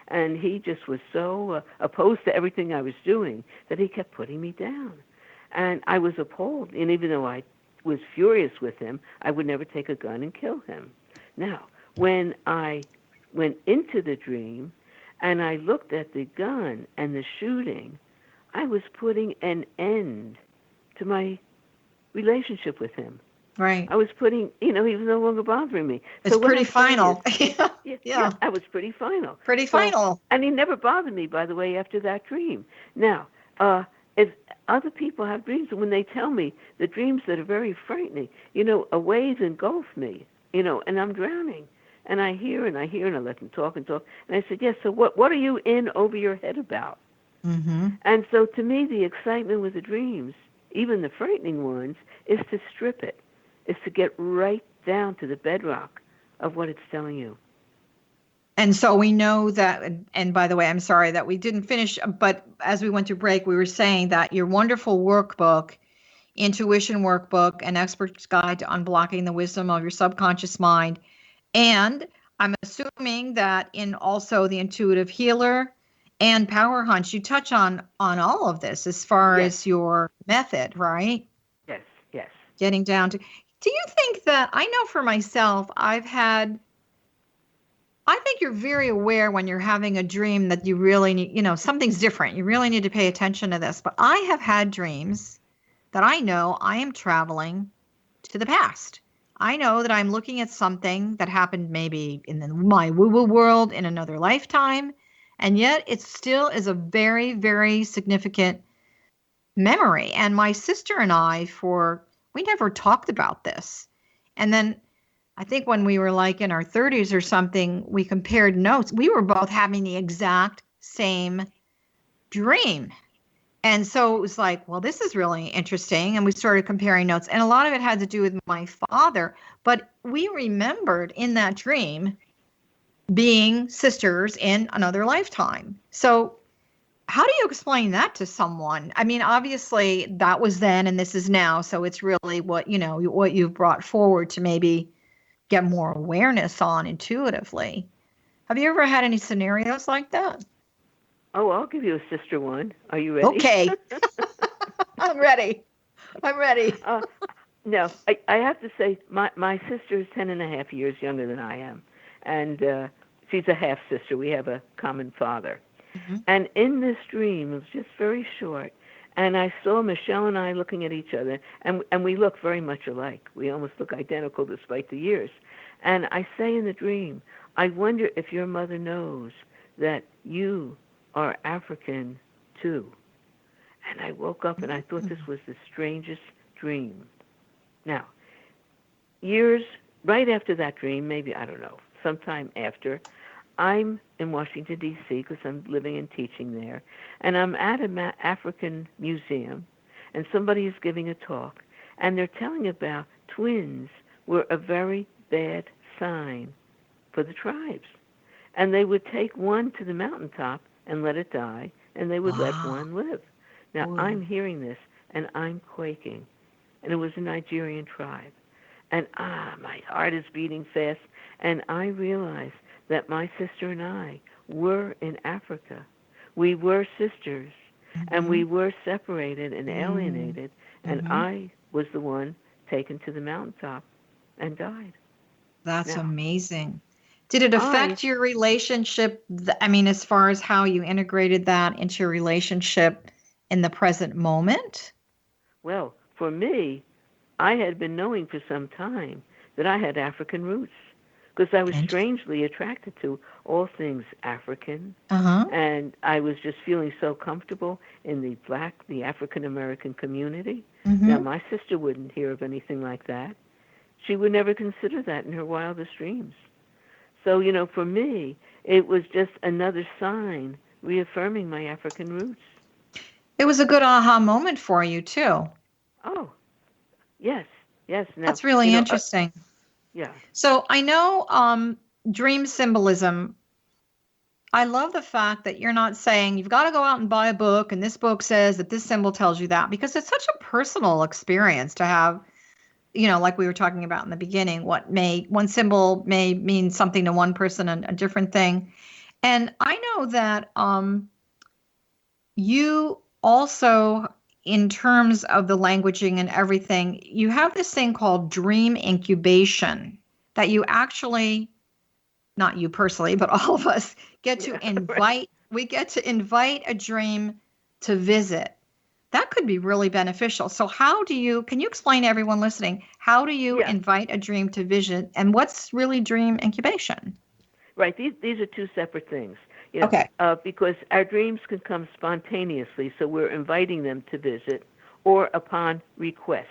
And he just was so opposed to everything I was doing that he kept putting me down. And I was appalled. And even though I was furious with him. I would never take a gun and kill him. Now, when I went into the dream and I looked at the gun and the shooting, I was putting an end to my relationship with him. Right. I was putting, he was no longer bothering me. It's pretty final. Yeah, I was pretty final. Pretty final. And he never bothered me, by the way, after that dream. Now, if other people have dreams, and when they tell me the dreams that are very frightening, a wave engulfed me, and I'm drowning. And I hear and I let them talk and talk. And I said, yes, so what are you in over your head about? Mm-hmm. And so to me, the excitement with the dreams, even the frightening ones, is to strip it, is to get right down to the bedrock of what it's telling you. And so we know that, and by the way, I'm sorry that we didn't finish, but as we went to break, we were saying that your wonderful workbook, Intuition Workbook, An Expert's Guide to Unblocking the Wisdom of Your Subconscious Mind, and I'm assuming that in also the Intuitive Healer and Power Hunch, you touch on all of this as far as your method, right? Yes. Getting down to, do you think that, I know for myself, I think you're very aware when you're having a dream that you really need, something's different. You really need to pay attention to this. But I have had dreams that I know I am traveling to the past. I know that I'm looking at something that happened maybe in my woo-woo world in another lifetime. And yet it still is a very, very significant memory. And my sister and I, we never talked about this. And then I think when we were like in our 30s or something, we compared notes. We were both having the exact same dream. And so it was like, well, this is really interesting. And we started comparing notes. And a lot of it had to do with my father. But we remembered in that dream being sisters in another lifetime. So how do you explain that to someone? I mean, obviously that was then and this is now. So it's really what you've brought forward to maybe get more awareness on intuitively. Have you ever had any scenarios like that? Oh, I'll give you a sister one. Are you ready? Okay. I'm ready. No, I have to say my sister is 10.5 years younger than I am. And she's a half sister. We have a common father. Mm-hmm. And in this dream, it was just very short, and I saw Michelle and I looking at each other, and we look very much alike. We almost look identical despite the years. And I say in the dream, I wonder if your mother knows that you are African too. And I woke up and I thought this was the strangest dream. Now, years right after that dream, maybe, I don't know, sometime after, I'm in Washington, D.C., because I'm living and teaching there, and I'm at an African museum, and somebody is giving a talk, and they're telling about twins were a very bad sign for the tribes. And they would take one to the mountaintop and let it die, and they would let one live. Now, I'm hearing this, and I'm quaking, and it was a Nigerian tribe. And my heart is beating fast, and I realize that my sister and I were in Africa. We were sisters, and we were separated and alienated, and I was the one taken to the mountaintop and died. That's amazing. Did it affect your relationship? I mean, as far as how you integrated that into your relationship in the present moment? Well, for me, I had been knowing for some time that I had African roots, because I was strangely attracted to all things African, and I was just feeling so comfortable in the African-American community. Now, my sister wouldn't hear of anything like that. She would never consider that in her wildest dreams. So, for me, it was just another sign reaffirming my African roots. It was a good aha moment for you, too. Oh, yes. Now, that's really interesting. Yeah. So I know dream symbolism. I love the fact that you're not saying you've got to go out and buy a book and this book says that this symbol tells you that, because it's such a personal experience to have, like we were talking about in the beginning, one symbol may mean something to one person and a different thing. And I know that you also in terms of the languaging and everything, you have this thing called dream incubation that you actually, not you personally, but all of us get to invite. Right. We get to invite a dream to visit. That could be really beneficial. So can you explain to everyone listening, how do you invite a dream to visit, and what's really dream incubation? Right. These are two separate things. Okay. Because our dreams can come spontaneously, so we're inviting them to visit, or upon request.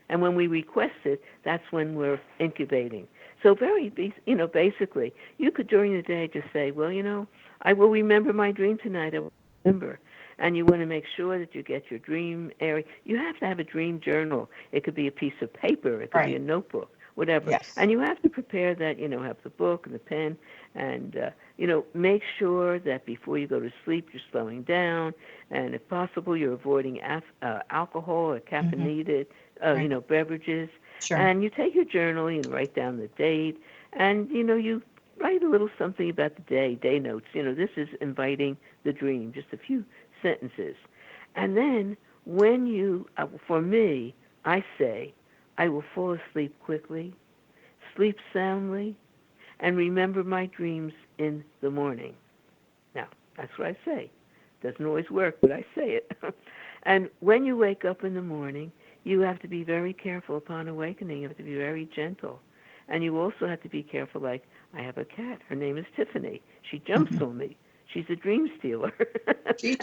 And when we request it, that's when we're incubating. So basically, you could during the day just say, well, I will remember my dream tonight. I will remember. And you want to make sure that you get your dream area. You have to have a dream journal. It could be a piece of paper. It could be a notebook, whatever. Yes. And you have to prepare that, have the book and the pen, and, make sure that before you go to sleep, you're slowing down. And if possible, you're avoiding alcohol or caffeinated, beverages. Sure. And you take your journal and write down the date. And, you write a little something about the day notes. This is inviting the dream, just a few sentences. And then when for me, I say, I will fall asleep quickly, sleep soundly, and remember my dreams in the morning. Now, that's what I say. Doesn't always work, but I say it. And when you wake up in the morning, you have to be very careful upon awakening. You have to be very gentle. And you also have to be careful, like, I have a cat. Her name is Tiffany. She jumps on me. She's a dream stealer. She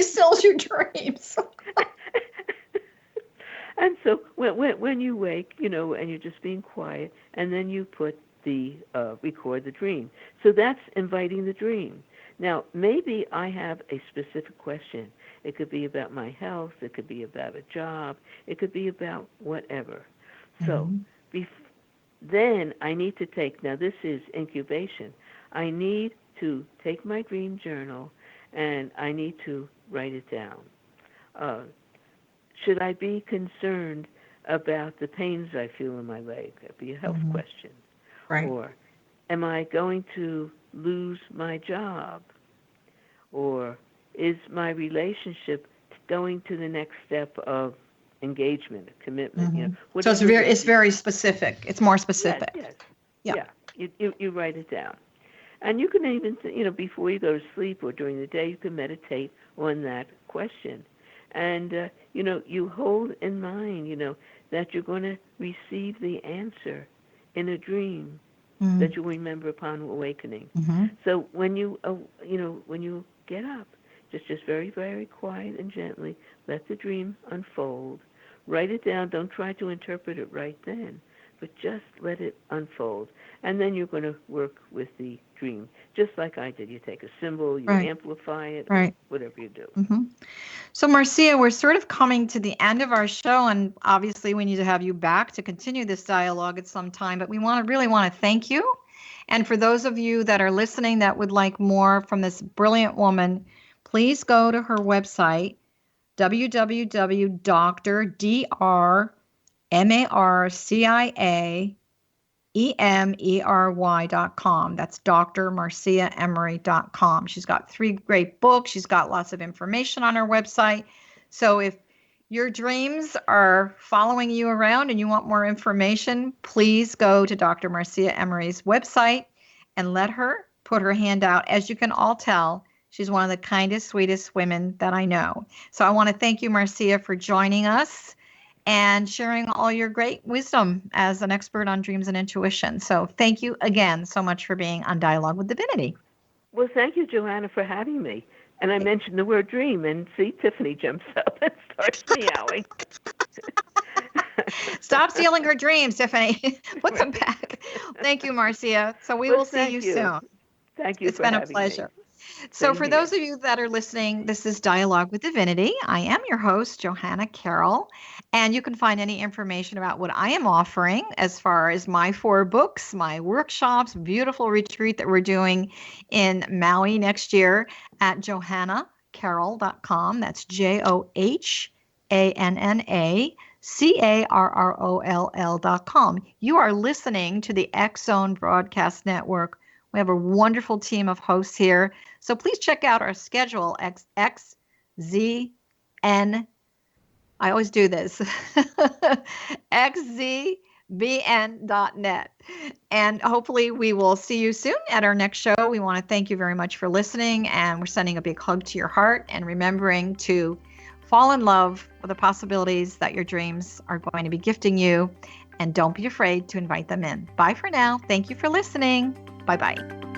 steals your dreams. And so when you wake, and you're just being quiet, and then you put record the dream. So that's inviting the dream. Now, maybe I have a specific question. It could be about my health. It could be about a job. It could be about whatever. So then I need to now this is incubation. I need to take my dream journal and I need to write it down. Should I be concerned about the pains I feel in my leg? That'd be a health question. Right. Or am I going to lose my job? Or is my relationship going to the next step of engagement, commitment? So it's very specific. It's more specific. Yes. Yeah. You write it down. And you can even, before you go to sleep or during the day, you can meditate on that question. And, you hold in mind, that you're going to receive the answer in a dream that you'll remember upon awakening. So when you get up, just very, very quiet and gently, let the dream unfold. Write it down. Don't try to interpret it right then, but just let it unfold. And then you're going to work with the dream, just like I did. You take a symbol, you amplify it, whatever you do. So, Marcia, we're sort of coming to the end of our show, and obviously we need to have you back to continue this dialogue at some time, but we really want to thank you. And for those of you that are listening that would like more from this brilliant woman, please go to her website, www.drmarciaemery.com. That's drmarciaemery.com. She's got 3 great books. She's got lots of information on her website. So if your dreams are following you around and you want more information, please go to Dr. Marcia Emery's website and let her put her hand out. As you can all tell, she's one of the kindest, sweetest women that I know. So I want to thank you, Marcia, for joining us and sharing all your great wisdom as an expert on dreams and intuition. So thank you again so much for being on Dialogue with Divinity. Well, thank you, Johanna, for having me. And I mentioned the word dream, and see, Tiffany jumps up and starts meowing. Stop stealing her dreams, Tiffany. Put them back. Thank you, Marcia. So we will see you soon. Thank you. It's been a pleasure. So for those of you that are listening, this is Dialogue with Divinity. I am your host, Johanna Carroll, and you can find any information about what I am offering as far as my 4 books, my workshops, beautiful retreat that we're doing in Maui next year at johannacarroll.com. That's JohannaCarroll.com. You are listening to the X-Zone Broadcast Network. We have a wonderful team of hosts here. So please check out our schedule, xzbn.net. I always do this, xzbn.net. And hopefully we will see you soon at our next show. We want to thank you very much for listening, and we're sending a big hug to your heart and remembering to fall in love with the possibilities that your dreams are going to be gifting you, and don't be afraid to invite them in. Bye for now. Thank you for listening. Bye-bye.